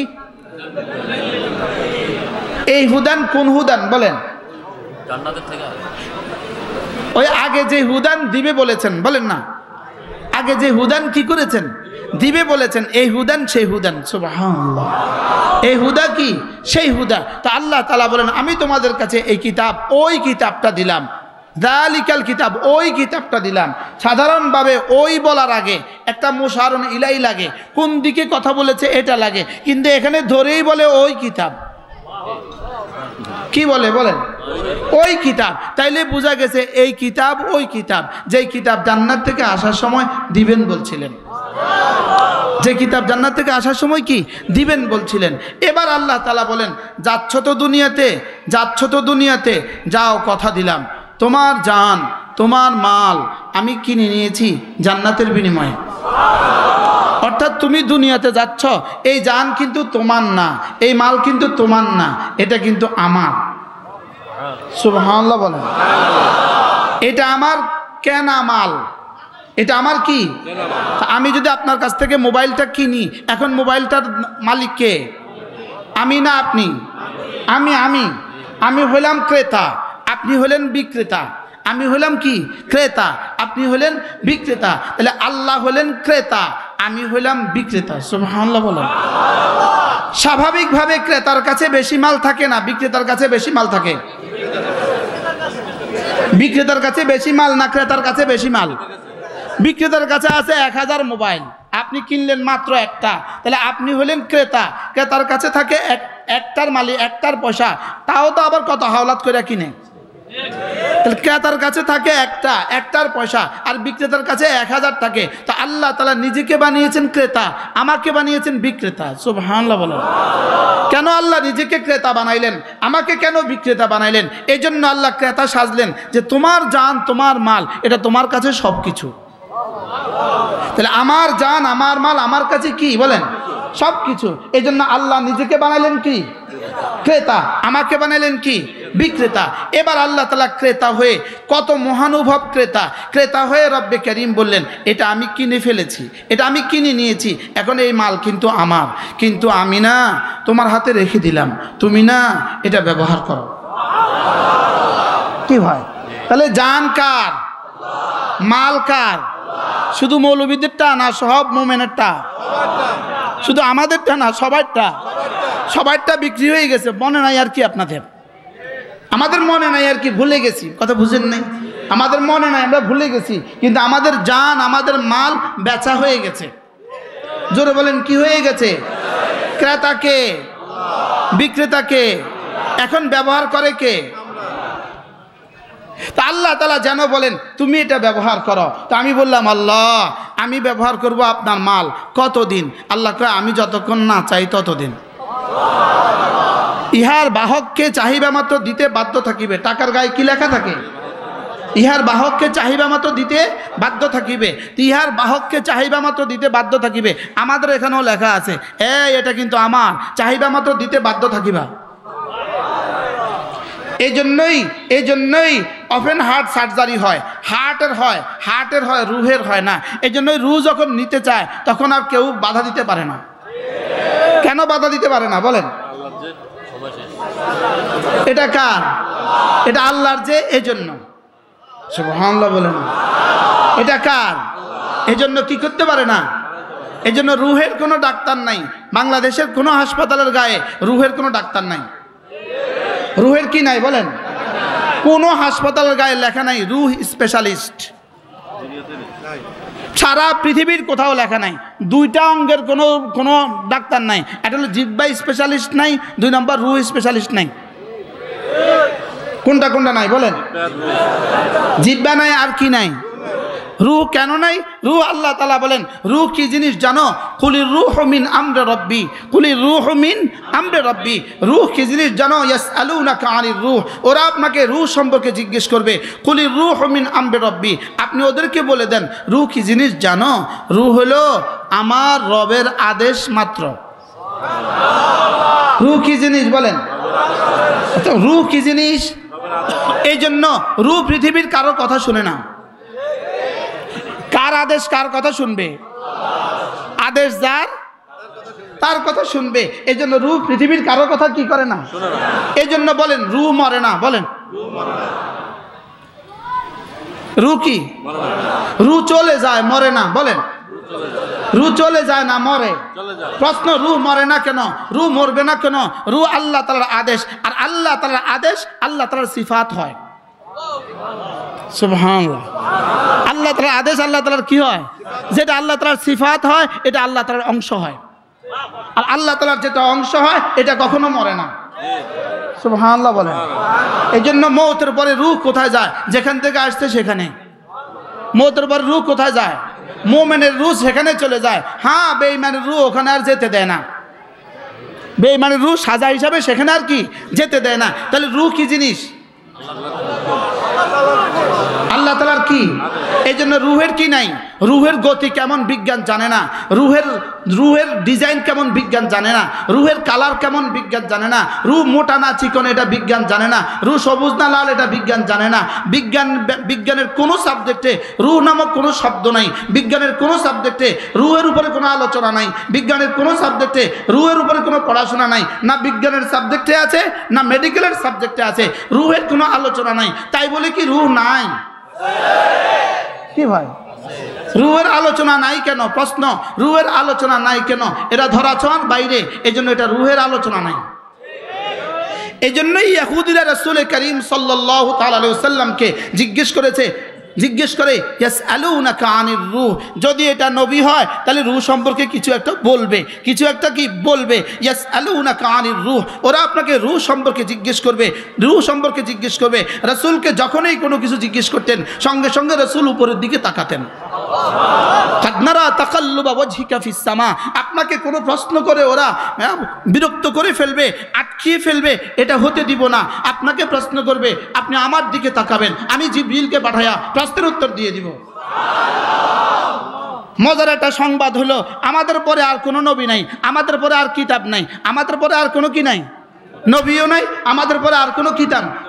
[SPEAKER 1] এই হুদান কোন হুদান বলেন? জান্নাতের থেকে ওই আগে যে হুদান দিবে বলেছেন, বলেন না, আগে যে হুদান কি করেছেন? দিবে বলেছেন। এই হুদান সেই হুদান। সুবহানাল্লাহ। এই হুদা কি? সেই হুদা। তা আল্লাহ তাআলা বলেন আমি তোমাদের কাছে এই কিতাব, ওই কিতাবটা দিলাম, যালিকাল কিতাব, ওই কিতাবটা দিলাম। সাধারণভাবে ওই বলার আগে একটা মুশারুন ইলাই লাগে, কোন দিকে কথা বলেছে এটা লাগে, কিন্তু এখানে ধরেই বলে ওই কিতাব। কি বলে বলেন? ওই কিতাব। তাইলে বোঝা গেছে এই কিতাব ওই কিতাব, যেই কিতাব জান্নাত থেকে আসার সময় দিবেন বলছিলেন, যে কিতাব জান্নাত থেকে আসার সময় কি দিবেন বলছিলেন। এবার আল্লাহ তাআলা বলেন যাচ্ছ তো দুনিয়াতে, যাও কথা দিলাম, তোমার জান তোমার মাল আমি কিনে নিয়েছি জান্নাতের বিনিময়ে। অর্থাৎ তুমি দুনিয়াতে যাচ্ছ, এই জান কিন্তু তোমার না, এই মাল কিন্তু তোমার না, এটা কিন্তু আমার। সুবহানাল্লাহ বলেন। এটা আমার কেনা মাল, এটা আমার কি? আমি যদি আপনার কাছ থেকে মোবাইলটা কিনি, এখন মোবাইলটার মালিক কে? আমি না আপনি? আমি হলাম ক্রেতা, আপনি হলেন বিক্রেতা। আমি হলাম কি? ক্রেতা, আপনি হলেন বিক্রেতা। তাহলে আল্লাহ হলেন ক্রেতা, আমি হলাম বিক্রেতা। সুবহানাল্লাহ বলেন। স্বাভাবিকভাবে ক্রেতার কাছে বেশি মাল থাকে না বিক্রেতার কাছে বেশি মাল থাকে? বিক্রেতার কাছে বেশি মাল না ক্রেতার কাছে বেশি মাল? বিক্রেতার কাছে আছে 1000 মোবাইল, আপনি কিনলেন মাত্র একটা, তাহলে আপনি হলেন ক্রেতা। ক্রেতার কাছে থাকে একটার মালি, একটার পয়সা, তাও তো আবার কত হাওলাত করে কিনে। তাহলে ক্রেতার কাছে থাকে একটার পয়সা, আর বিক্রেতার কাছে 1000 থাকে। তা আল্লাহ তাআলা নিজেকে বানিয়েছেন ক্রেতা, আমাকে বানিয়েছেন বিক্রেতা। সুবহানাল্লাহ বলেন। কেন আল্লাহ নিজেকে ক্রেতা বানাইলেন, আমাকে কেন বিক্রেতা বানাইলেন? এই জন্য আল্লাহ ক্রেতা সাজলেন যে তোমার জান, তোমার মাল, এটা তোমার কাছে সব কিছু। তাহলে আমার জান, আমার মাল আমার কাছে কি বলেন? সব কিছু। এই জন্য আল্লাহ নিজেকে বানাইলেন কি? ক্রেতা। আমাকে বানাইলেন কি? বিক্রেতা। এবার আল্লাহ তাআলা ক্রেতা হয়ে, কত মহানুভব ক্রেতা, ক্রেতা হয়ে রব্বে করিম বললেন এটা আমি কিনে ফেলেছি, এটা আমি কিনে নিয়েছি, এখন এই মাল কিন্তু আমার, কিন্তু আমি না তোমার হাতে রেখে দিলাম, তুমি না এটা ব্যবহার করো। কি ভাই? তাহলে জান কার? মাল কার? শুধু মৌলবীদেরটা না, সব মোমেনেরটা? শুধু আমাদেরটা না, সবাইটা বিক্রি হয়ে গেছে। মনে নাই আর কি আপনাদের? আমাদের মনে নাই আর কি, ভুলে গেছি। কথা বুঝেন নাই? আমাদের মনে নাই, আমরা ভুলে গেছি, কিন্তু আমাদের জান, আমাদের মাল বেচা হয়ে গেছে। জোরে বলেন, কি হয়ে গেছে? ক্রেতাকে, বিক্রেতাকে, এখন ব্যবহার করে কে? তা আল্লাহ তাআলা যেন বলেন তুমি এটা ব্যবহার করো। তা আমি বললাম আল্লাহ আমি ব্যবহার করব আপনার মাল কতদিন? আল্লাহ কয় আমি যতক্ষণ না চাই ততদিন। ইহার বাহককে চাহিবা মাত্র দিতে বাধ্য থাকিবে। টাকার গায়ে কি লেখা থাকে? ইহার বাহককে চাহিবা মাত্র দিতে বাধ্য থাকিবে। ইহার বাহককে চাহিবা মাত্র দিতে বাধ্য থাকিবে। আমাদের এখানেও লেখা আছে, এটা কিন্তু আমার, চাহিবা মাত্র দিতে বাধ্য থাকিবা। এই জন্যই ওপেন হার্ট সার্জারি হয়, হার্টের হয়, রুহের হয় না। এই জন্যই রুহ যখন নিতে চায় তখন আর কেউ বাধা দিতে পারে না। কেন বাধা দিতে পারে না বলেন? এটা কার? এটা আল্লাহর। যে এই জন্য সুবহানাল্লাহ বলেন, এটা কার? এই জন্য কি করতে পারে না? এই জন্য রুহের কোনো ডাক্তার নাই। বাংলাদেশের কোনো হাসপাতালের গায়ে রুহের কোনো ডাক্তার নাই। রুহের কি নাই বলেন? কোনো হাসপাতালের গায়ে লেখা নাই রুহ স্পেশালিস্ট। সারা পৃথিবীর কোথাও লেখা নাই। 2টা অঙ্গের কোনো ডাক্তার নাই। একটা হলো জিহ্বা স্পেশালিস্ট নাই, 2 নম্বর রুহ স্পেশালিস্ট নাই। কোনটা নাই বলেন? জিহ্বা নাই, আর কি নাই? রুহ কেন নাই? রুহ আল্লাহ তাআলা বলেন রুহ কি জিনিস জানো? কুলির রূহু মিন আমরি রাব্বি, কুলির রূহু মিন আমরি রাব্বি। রুহ কি জিনিস জানো? ইয়াসআলুনাকা আনির রূহ, ওরা আপনাকে রুহ সম্পর্কে জিজ্ঞেস করবে। কুলির রূহু মিন আমরি রাব্বি, আপনি ওদেরকে বলে দেন রুহ কি জিনিস জানো? রুহ হলো আমার রবের আদেশ মাত্র। রুহ কি জিনিস বলেন? রুহ কি জিনিস? এই জন্য রুহ পৃথিবীর কারো কথা শুনে না। কার আদেশ কার কথা শুনবে? আদেশ যার তার কথা শুনবে। এই জন্য রুহ পৃথিবীর কারো কথা কি করে না? এই জন্য বলেন রুহ মরে না। বলেন রুহ কি? রুহ চলে যায়, মরে না। বলেন রুহ চলে যায় না মরে? প্রশ্ন, রুহ মরে না কেন? রুহ মরবে না কেন? রুহ আল্লাহ তাআলার আদেশ, আর আল্লাহ তাআলার আদেশ আল্লাহ তাআলার সিফাত হয়। সুবহানাল্লাহ। আল্লাহ তাআলার আদেশ আল্লাহ তাআলার কি হয়? যেটা আল্লাহ তাআলার সিফাত হয় এটা আল্লাহ তাআলার অংশ হয়। আর আল্লাহ তাআলার যেটা অংশ হয় এটা কখনো মরে না। সুবহানাল্লাহ বলেন। এই জন্য মওতের পরে রূহ কোথায় যায়? যেখান থেকে আসছে সেখানে। মওতের পরে রূহ কোথায় যায়? মুমিনের রূহ সেখানে চলে যায়। হ্যাঁ, বেঈমানের রূহ ওখানে আর যেতে দেয় না। বেঈমানের রূহ সাজা হিসাবে সেখানে আর কি যেতে দেয় না। তাহলে রূহ কি জিনিস? আল্লাহ তাআলার কি? এই জন্য রুহের কি নাই, রুহের গতি কেমন বিজ্ঞান জানে না, রুহের ডিজাইন কেমন বিজ্ঞান জানে না, রুহের কালার কেমন বিজ্ঞান জানে না, রুহ মোটা না চিকন এটা বিজ্ঞান জানে না, রুহ সবুজ না লাল এটা বিজ্ঞান জানে না। বিজ্ঞানের কোনো সাবজেক্টে রুহ নামক কোনো শব্দ নাই, বিজ্ঞানের কোনো সাবজেক্টে রুহের উপরে কোনো আলোচনা নাই, বিজ্ঞানের কোনো সাবজেক্টে রুহের উপরে কোনো পড়াশোনা নাই, না বিজ্ঞানের সাবজেক্টে আছে না মেডিকেলের সাবজেক্টে আছে, রুহের কোনো আলোচনা নাই। তাই বলে কি রুহ নাই? কি ভাই, রুহের আলোচনা নাই কেন? প্রশ্ন, রুহের আলোচনা নাই কেন? এরা ধরাছোঁয়ার বাইরে, এই জন্য এটা রুহের আলোচনা নাই। এই জন্যই ইহুদিরা রাসূল করিম সাল্লাল্লাহু তাআলা আলাইহি ওয়াসাল্লামকে জিজ্ঞেস করে ইয়াসআলুনাকা আনির রূহ, যদি এটা নবী হয় তাহলে রূহ সম্পর্কে কিছু একটা বলবে, কিছু একটা কি বলবে। ইয়াসআলুনাকা আনির রূহ, ওরা আপনাকে রূহ সম্পর্কে জিজ্ঞেস করবে, রূহ সম্পর্কে জিজ্ঞেস করবে। রাসূলকে যখনই কোনো কিছু জিজ্ঞেস করতেন সঙ্গে সঙ্গে রাসূল উপরের দিকে তাকাতেন। কাদ নারা তাকাল্লুবা ওয়াজহিকা ফিস সামা, আপনাকে কোনো প্রশ্ন করে ওরা বিরক্ত করে ফেলবে, আটকিয়ে ফেলবে, এটা হতে দিব না। আপনাকে প্রশ্ন করবে, আপনি আমার দিকে তাকাবেন, আমি জিবরিলকে পাঠায়া প্রশ্নের উত্তর দিয়ে দিব। মজার একটা সংবাদ হলো, আমাদের পরে আর কোনো নবী নাই, আমাদের পরে আর কিতাব নাই, আমাদের পরে আর কোনো কি নাই, নবীও নাই, আমাদের পরে আর কোনো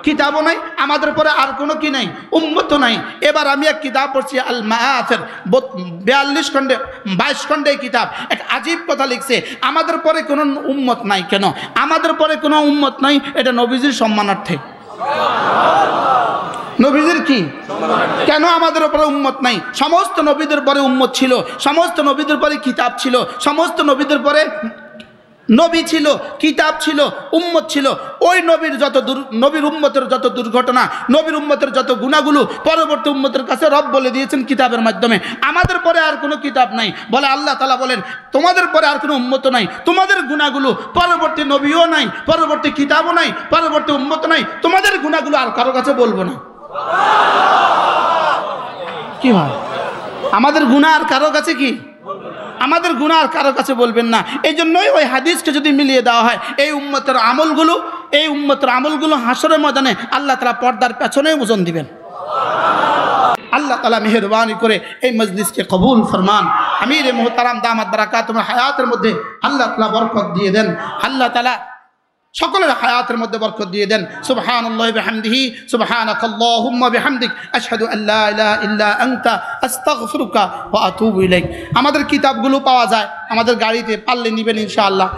[SPEAKER 1] কিতাবও নাই, আমাদের পরে আর কোনো কি নাই, উম্মতও নাই। এবার আমি এক কিতাব পড়ছি আল মাআথির 42 খণ্ডে 22 খণ্ডে কিতাব, এক আজীব কথা লিখছে, আমাদের পরে কোনো উম্মত নাই কেন? আমাদের পরে কোনো উম্মত নাই, এটা নবীজির সম্মানার্থে। নবীজির কি? কেন আমাদের উপরে উম্মত নাই? সমস্ত নবীদের পরে উম্মত ছিল, সমস্ত নবীদের পরে কিতাব ছিল, সমস্ত নবীদের পরে নবী ছিল, কিতাব ছিল, উম্মত ছিল। ওই নবীর উম্মতের যত দুর্ঘটনা, নবীর উম্মতের যত গুণাগুলো পরবর্তী উম্মতের কাছে রব বলে দিয়েছেন কিতাবের মাধ্যমে। আমাদের পরে আর কোনো কিতাব নাই, বলে আল্লাহ তাআলা বলেন তোমাদের পরে আর কোনো উম্মত নাই, তোমাদের গুণাগুলো পরবর্তী নবীও নাই, পরবর্তী কিতাবও নাই, পরবর্তী উম্মত নাই, তোমাদের গুণাগুলো আর কারো কাছে বলবো না। কি ভাই, আমাদের গুনাহ আর কারো কাছে কি? আমাদের গুনাহ আর কারো কাছে বলবেন না। এই জন্যই ওই হাদিসকে যদি মিলিয়ে দেওয়া হয়, এই উম্মতের আমলগুলো হাসরের ময়দানে আল্লাহ তাআলা পর্দার পেছনে ওজন দিবেন। আল্লাহ তাআলা মেহেরবানি করে এই মজলিসকে কবুল ফরমান। আমির মুহতারাম দামাত বারাকাতুহুম হায়াতের মধ্যে আল্লাহ তাআলা বরকত দিয়ে দেন, আল্লাহ তাআলা সকলের হায়াতের মধ্যে বরকত দিয়ে দেন। সুবহানাল্লাহি বিহামদিহি, সুবহানাকাল্লাহুম্মা বিহামদিক, আশহাদু আল্লা ইলাহা ইল্লা আনতা, আস্তাগফিরুকা ওয়া আতুবু ইলাইক। আমাদের কিতাবগুলো পাওয়া যায় আমাদের গাড়িতে, পারলে নেবেন ইনশাআল্লাহ।